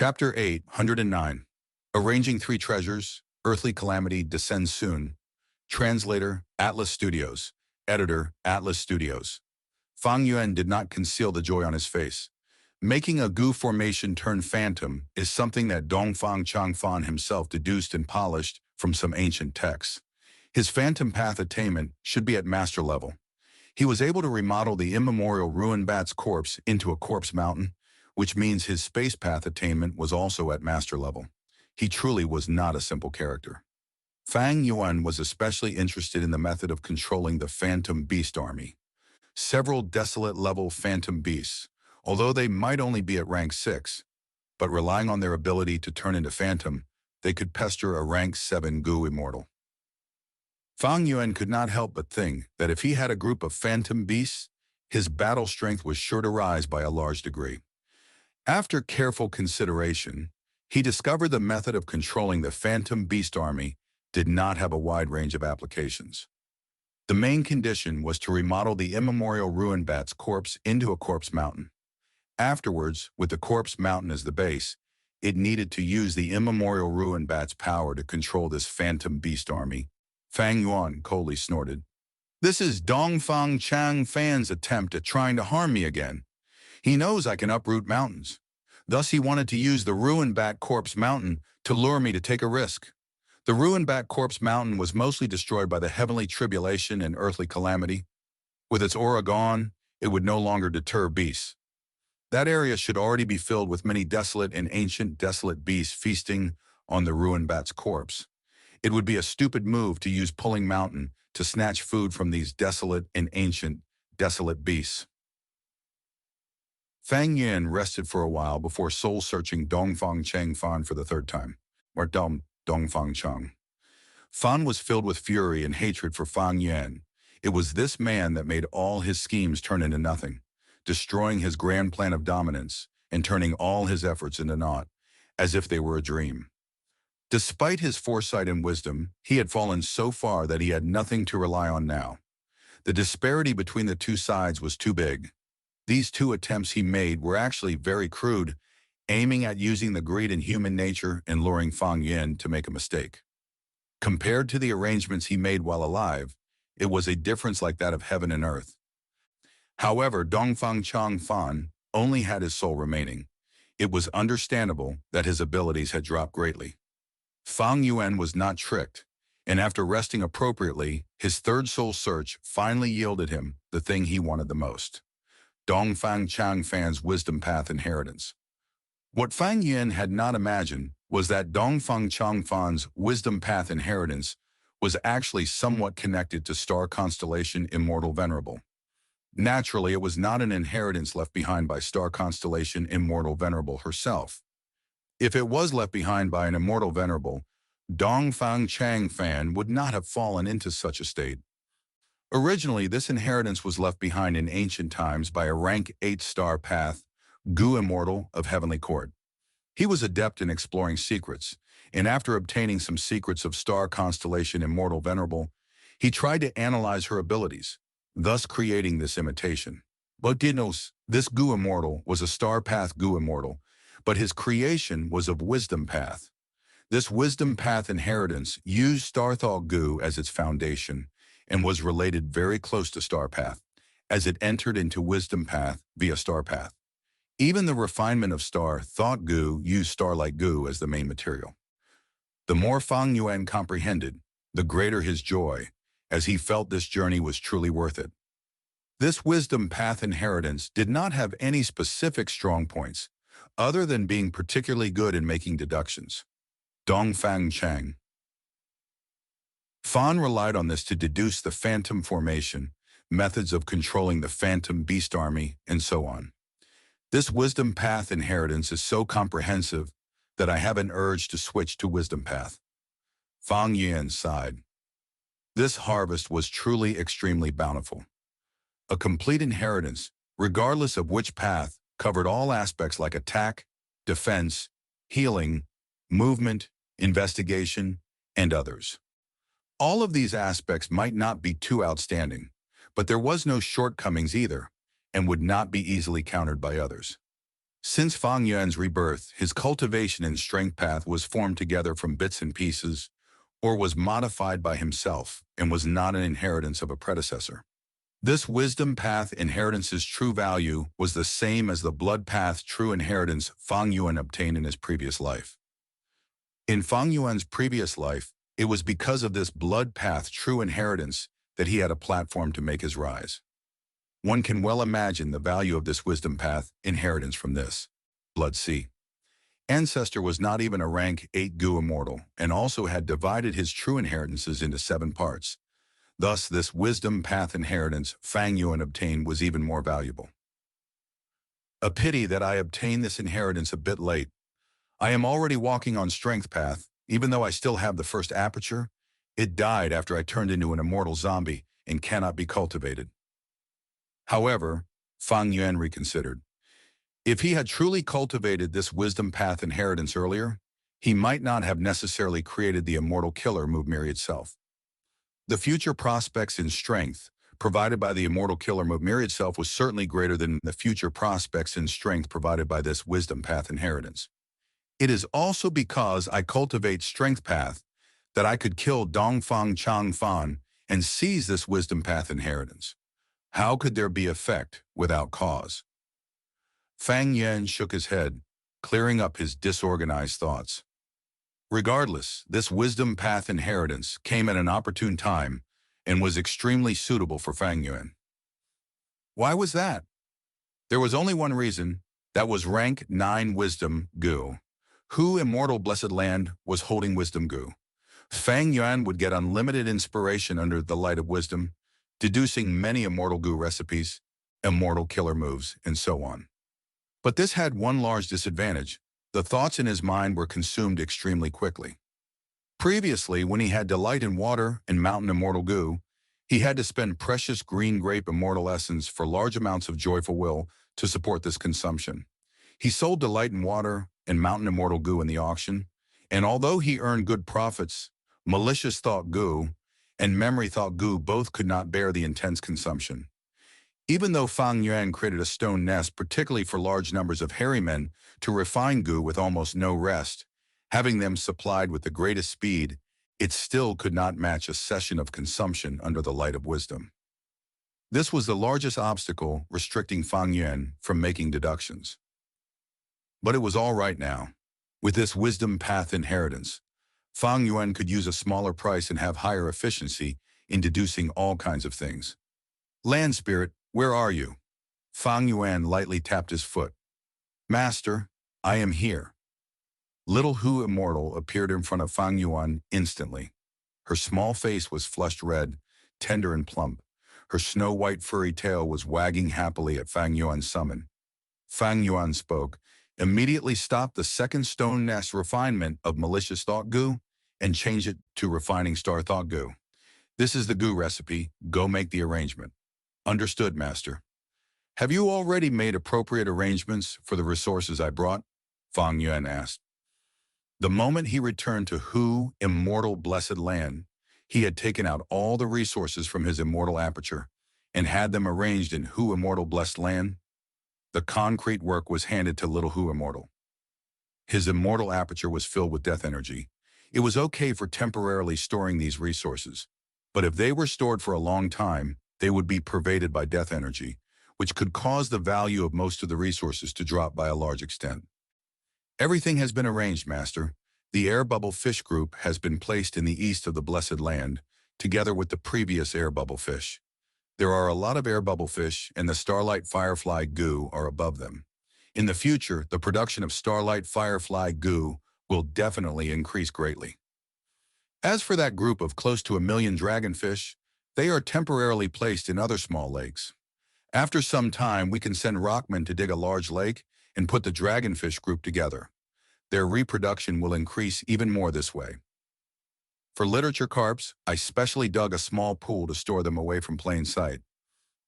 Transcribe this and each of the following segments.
Chapter 809. Arranging Three Treasures, Earthly Calamity Descends Soon. Translator, Atlas Studios. Editor, Atlas Studios. Fang Yuan did not conceal the joy on his face. Making a gu formation turn phantom is something that Dongfang Changfan himself deduced and polished from some ancient texts. His phantom path attainment should be at master level. He was able to remodel the immemorial ruined bat's corpse into a corpse mountain, which means his space path attainment was also at master level. He truly was not a simple character. Fang Yuan was especially interested in the method of controlling the Phantom Beast army. Several desolate-level Phantom Beasts, although they might only be at rank 6, but relying on their ability to turn into Phantom, they could pester a rank 7 Gu Immortal. Fang Yuan could not help but think that if he had a group of Phantom Beasts, his battle strength was sure to rise by a large degree. After careful consideration, he discovered the method of controlling the Phantom Beast army did not have a wide range of applications. The main condition was to remodel the immemorial ruined bat's corpse into a corpse mountain. Afterwards, with the corpse mountain as the base, it needed to use the immemorial ruined bat's power to control this Phantom Beast army. Fang Yuan coldly snorted. "This is Dongfang Changfan's attempt at trying to harm me again. He knows I can uproot mountains. Thus he wanted to use the ruined bat corpse mountain to lure me to take a risk. The ruined bat corpse mountain was mostly destroyed by the heavenly tribulation and earthly calamity. With its aura gone, it would no longer deter beasts. That area should already be filled with many desolate and ancient desolate beasts feasting on the ruined bat's corpse. It would be a stupid move to use Pulling Mountain to snatch food from these desolate and ancient desolate beasts." Fang Yin rested for a while before soul-searching Dongfang Changfan for the third time, or Dongfang Chang. Fan was filled with fury and hatred for Fang Yuan. It was this man that made all his schemes turn into nothing, destroying his grand plan of dominance and turning all his efforts into naught, as if they were a dream. Despite his foresight and wisdom, he had fallen so far that he had nothing to rely on now. The disparity between the two sides was too big. These two attempts he made were actually very crude, aiming at using the greed in human nature and luring Fang Yin to make a mistake. Compared to the arrangements he made while alive, it was a difference like that of heaven and earth. However, Dongfang Changfan only had his soul remaining. It was understandable that his abilities had dropped greatly. Fang Yuan was not tricked, and after resting appropriately, his third soul search finally yielded him the thing he wanted the most: Dongfang Changfan's wisdom path inheritance. What Fang Yin had not imagined was that Dongfang Changfan's wisdom path inheritance was actually somewhat connected to star constellation Immortal Venerable. Naturally, it was not an inheritance left behind by star constellation Immortal Venerable herself. If it was left behind by an Immortal Venerable, Dongfang Changfan would not have fallen into such a state. Originally, this inheritance was left behind in ancient times by a rank 8-star path, Gu Immortal of Heavenly Court. He was adept in exploring secrets, and after obtaining some secrets of star constellation Immortal Venerable, he tried to analyze her abilities, thus creating this imitation. But Dinos, this Gu Immortal was a star path Gu Immortal, but his creation was of wisdom path. This wisdom path inheritance used Star Thought Gu as its foundation and was related very close to Star Path, as it entered into wisdom path via Star Path. Even the refinement of Star Thought Gu used Starlight Gu as the main material. The more Fang Yuan comprehended, the greater his joy, as he felt this journey was truly worth it. This wisdom path inheritance did not have any specific strong points, other than being particularly good in making deductions. Dongfang Chang. Fan relied on this to deduce the phantom formation, methods of controlling the Phantom Beast army, and so on. This wisdom path inheritance is so comprehensive that I have an urge to switch to wisdom path. Fang Yin sighed. This harvest was truly extremely bountiful. A complete inheritance, regardless of which path, covered all aspects like attack, defense, healing, movement, investigation, and others. All of these aspects might not be too outstanding, but there was no shortcomings either, and would not be easily countered by others. Since Fang Yuan's rebirth, his cultivation and strength path was formed together from bits and pieces, or was modified by himself, and was not an inheritance of a predecessor. This wisdom path inheritance's true value was the same as the blood path true inheritance Fang Yuan obtained in his previous life. In Fang Yuan's previous life, it was because of this blood path true inheritance that he had a platform to make his rise. One can well imagine the value of this wisdom path inheritance from this blood sea. Ancestor was not even a rank 8 Gu immortal, and also had divided his true inheritances into 7 parts. Thus, this wisdom path inheritance Fang Yuan obtained was even more valuable. A pity that I obtained this inheritance a bit late. I am already walking on strength path, even though I still have the first aperture. It died after I turned into an immortal zombie and cannot be cultivated. However, Fang Yuan reconsidered. If he had truly cultivated this wisdom path inheritance earlier, he might not have necessarily created the immortal killer Mubmiri itself. The future prospects in strength provided by the immortal killer Mubmiri itself was certainly greater than the future prospects in strength provided by this wisdom path inheritance. It is also because I cultivate strength path that I could kill Dongfang Changfan and seize this wisdom path inheritance. How could there be effect without cause? Fang Yuan shook his head, clearing up his disorganized thoughts. Regardless, this wisdom path inheritance came at an opportune time and was extremely suitable for Fang Yuan. Why was that? There was only one reason. That was rank 9 wisdom Gu. Who immortal blessed land was holding wisdom Gu? Fang Yuan would get unlimited inspiration under the light of wisdom, deducing many immortal Gu recipes, immortal killer moves, and so on. But this had one large disadvantage. The thoughts in his mind were consumed extremely quickly. Previously, when he had delight in water and mountain immortal Gu, he had to spend precious green grape immortal essence for large amounts of joyful will to support this consumption. He sold delight in water and mountain immortal Gu in the auction, and although he earned good profits, malicious thought Gu and memory thought Gu both could not bear the intense consumption. Even though Fang Yuan created a stone nest particularly for large numbers of hairy men to refine Gu with almost no rest, having them supplied with the greatest speed, it still could not match a session of consumption under the light of wisdom. This was the largest obstacle restricting Fang Yuan from making deductions. But it was all right now. With this wisdom path inheritance, Fang Yuan could use a smaller price and have higher efficiency in deducing all kinds of things. Land spirit, where are you? Fang Yuan lightly tapped his foot. Master, I am here. Little Hu Immortal appeared in front of Fang Yuan instantly. Her small face was flushed red, tender and plump. Her snow-white furry tail was wagging happily at Fang Yuan's summon. Fang Yuan spoke, immediately stopped the second stone nest refinement of malicious thought Gu and changed it to refining star thought Gu. This is the Gu recipe. Go make the arrangement. Understood, Master. Have you already made appropriate arrangements for the resources I brought? Fang Yuan asked. The moment he returned to Hu Immortal Blessed Land, he had taken out all the resources from his immortal aperture and had them arranged in Hu Immortal Blessed Land. The concrete work was handed to little Hu Immortal. His immortal aperture was filled with death energy. It was okay for temporarily storing these resources, but if they were stored for a long time, they would be pervaded by death energy, which could cause the value of most of the resources to drop by a large extent. Everything has been arranged, Master. The air bubble fish group has been placed in the east of the Blessed Land, together with the previous air bubble fish. There are a lot of air bubble fish, and the starlight firefly Gu are above them. In the future, the production of starlight firefly Gu will definitely increase greatly. As for that group of close to 1 million dragonfish, they are temporarily placed in other small lakes. After some time, we can send rockmen to dig a large lake and put the dragonfish group together. Their reproduction will increase even more this way. For literature carps, I specially dug a small pool to store them away from plain sight.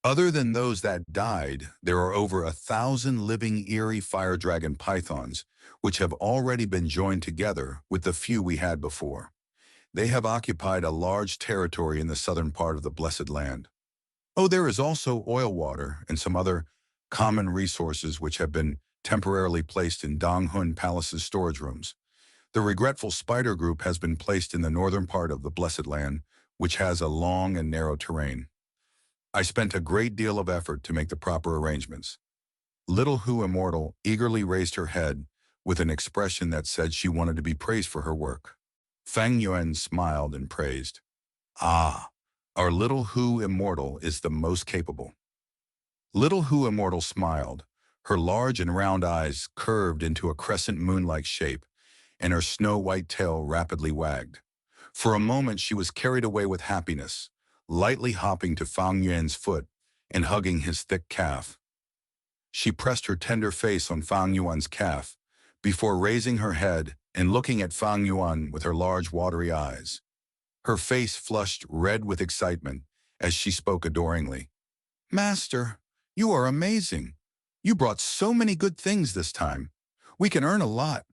Other than those that died, there are over 1,000 living eerie fire dragon pythons, which have already been joined together with the few we had before. They have occupied a large territory in the southern part of the Blessed Land. Oh, there is also oil water and some other common resources which have been temporarily placed in Donghun Palace's storage rooms. The regretful spider group has been placed in the northern part of the Blessed Land, which has a long and narrow terrain. I spent a great deal of effort to make the proper arrangements. Little Hu Immortal eagerly raised her head with an expression that said she wanted to be praised for her work. Fang Yuan smiled and praised. Ah, our little Hu Immortal is the most capable. Little Hu Immortal smiled. Her large and round eyes curved into a crescent moon-like shape, and her snow-white tail rapidly wagged. For a moment she was carried away with happiness, lightly hopping to Fang Yuan's foot and hugging his thick calf. She pressed her tender face on Fang Yuan's calf before raising her head and looking at Fang Yuan with her large watery eyes. Her face flushed red with excitement as she spoke adoringly. "Master, you are amazing. You brought so many good things this time. We can earn a lot.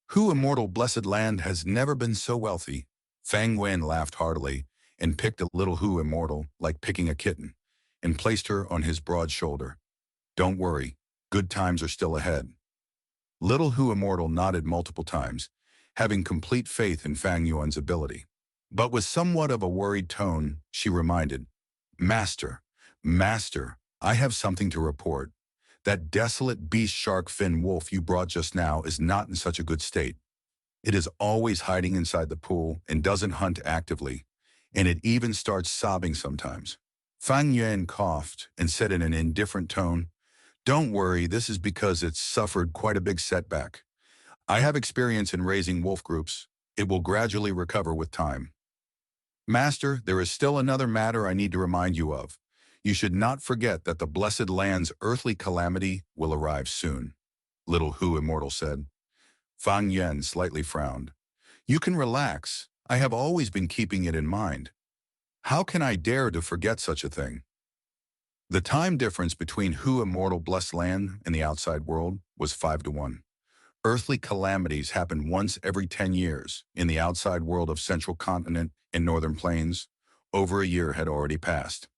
Who Immortal Blessed Land has never been so wealthy." Fang Wen laughed heartily and picked a little Hu Immortal like picking a kitten and placed her on his broad shoulder. "Don't worry, good times are still ahead." Little Hu Immortal nodded multiple times, having complete faith in Fang Yuan's ability. But with somewhat of a worried tone, she reminded, Master, I have something to report. That desolate beast shark fin wolf you brought just now is not in such a good state. It is always hiding inside the pool and doesn't hunt actively, and it even starts sobbing sometimes." Fang Yuan coughed and said in an indifferent tone, "Don't worry, this is because it's suffered quite a big setback. I have experience in raising wolf groups. It will gradually recover with time." "Master, there is still another matter I need to remind you of. You should not forget that the Blessed Land's earthly calamity will arrive soon," Little Hu Immortal said. Fang Yuan slightly frowned. "You can relax. I have always been keeping it in mind. How can I dare to forget such a thing?" The time difference between Hu Immortal Blessed Land and the outside world was 5-1. Earthly calamities happen once every 10 years. In the outside world of Central Continent and Northern Plains, over a year had already passed.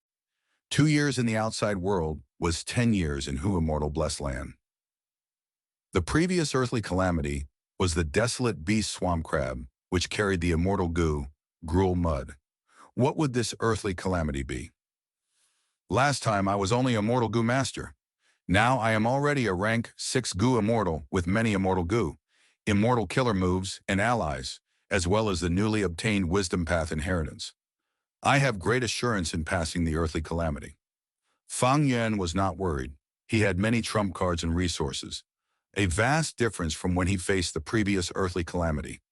2 years in the outside world was 10 years in Hu Immortal Blessed Land. The previous earthly calamity was the desolate beast swamp crab, which carried the immortal goo, gruel mud. What would this earthly calamity be? "Last time I was only a mortal goo master. Now I am already a rank 6 goo immortal with many immortal goo, immortal killer moves, and allies, as well as the newly obtained wisdom path inheritance. I have great assurance in passing the earthly calamity." Fang Yuan was not worried. He had many trump cards and resources, a vast difference from when he faced the previous earthly calamity.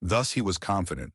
Thus he was confident.